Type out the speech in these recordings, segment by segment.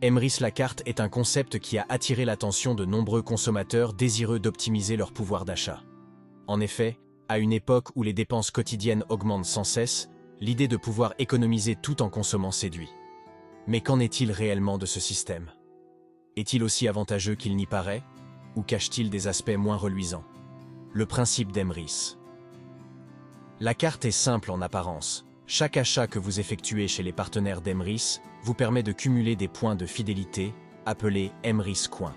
Emrys la carte est un concept qui a attiré l'attention de nombreux consommateurs désireux d'optimiser leur pouvoir d'achat. En effet, à une époque où les dépenses quotidiennes augmentent sans cesse, l'idée de pouvoir économiser tout en consommant séduit. Mais qu'en est-il réellement de ce système? Est-il aussi avantageux qu'il n'y paraît, ou cache-t-il des aspects moins reluisants? Le principe d'Emrys. La carte est simple en apparence. Chaque achat que vous effectuez chez les partenaires d'Emrys vous permet de cumuler des points de fidélité, appelés Emrys Coins.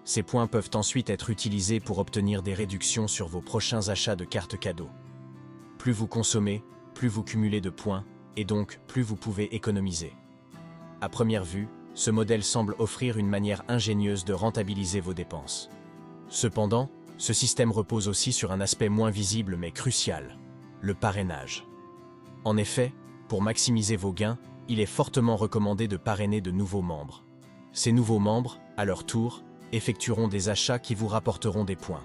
Ces points peuvent ensuite être utilisés pour obtenir des réductions sur vos prochains achats de cartes cadeaux. Plus vous consommez, plus vous cumulez de points, et donc plus vous pouvez économiser. À première vue, ce modèle semble offrir une manière ingénieuse de rentabiliser vos dépenses. Cependant, ce système repose aussi sur un aspect moins visible mais crucial, le parrainage. En effet, pour maximiser vos gains, il est fortement recommandé de parrainer de nouveaux membres. Ces nouveaux membres, à leur tour, effectueront des achats qui vous rapporteront des points.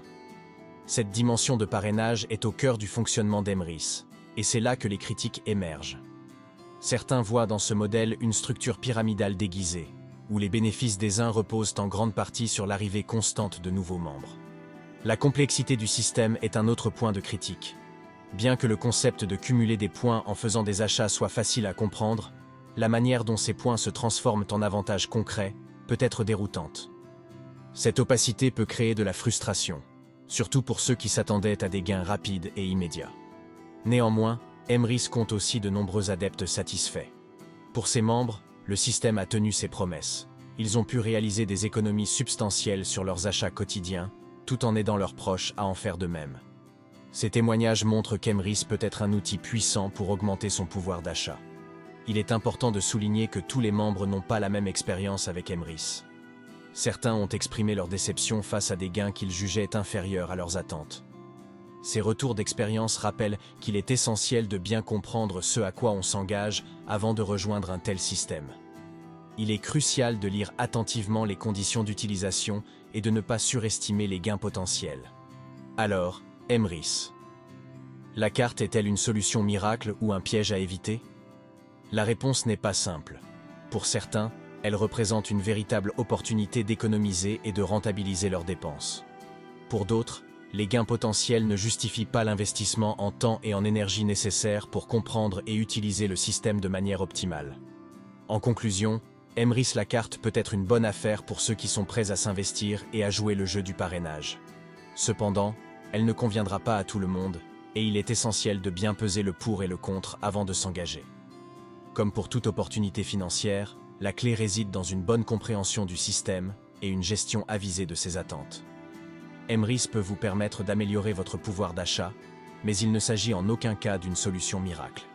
Cette dimension de parrainage est au cœur du fonctionnement d'Emrys, et c'est là que les critiques émergent. Certains voient dans ce modèle une structure pyramidale déguisée, où les bénéfices des uns reposent en grande partie sur l'arrivée constante de nouveaux membres. La complexité du système est un autre point de critique. Bien que le concept de cumuler des points en faisant des achats soit facile à comprendre, la manière dont ces points se transforment en avantages concrets peut être déroutante. Cette opacité peut créer de la frustration, surtout pour ceux qui s'attendaient à des gains rapides et immédiats. Néanmoins, Emrys compte aussi de nombreux adeptes satisfaits. Pour ses membres, le système a tenu ses promesses. Ils ont pu réaliser des économies substantielles sur leurs achats quotidiens, tout en aidant leurs proches à en faire de même. Ces témoignages montrent qu'Emrys peut être un outil puissant pour augmenter son pouvoir d'achat. Il est important de souligner que tous les membres n'ont pas la même expérience avec Emrys. Certains ont exprimé leur déception face à des gains qu'ils jugeaient inférieurs à leurs attentes. Ces retours d'expérience rappellent qu'il est essentiel de bien comprendre ce à quoi on s'engage avant de rejoindre un tel système. Il est crucial de lire attentivement les conditions d'utilisation et de ne pas surestimer les gains potentiels. Alors, Emrys. La carte est-elle une solution miracle ou un piège à éviter? La réponse n'est pas simple. Pour certains, elle représente une véritable opportunité d'économiser et de rentabiliser leurs dépenses. Pour d'autres, les gains potentiels ne justifient pas l'investissement en temps et en énergie nécessaires pour comprendre et utiliser le système de manière optimale. En conclusion, Emrys la carte peut être une bonne affaire pour ceux qui sont prêts à s'investir et à jouer le jeu du parrainage. Cependant, elle ne conviendra pas à tout le monde, et il est essentiel de bien peser le pour et le contre avant de s'engager. Comme pour toute opportunité financière, la clé réside dans une bonne compréhension du système et une gestion avisée de ses attentes. Emrys peut vous permettre d'améliorer votre pouvoir d'achat, mais il ne s'agit en aucun cas d'une solution miracle.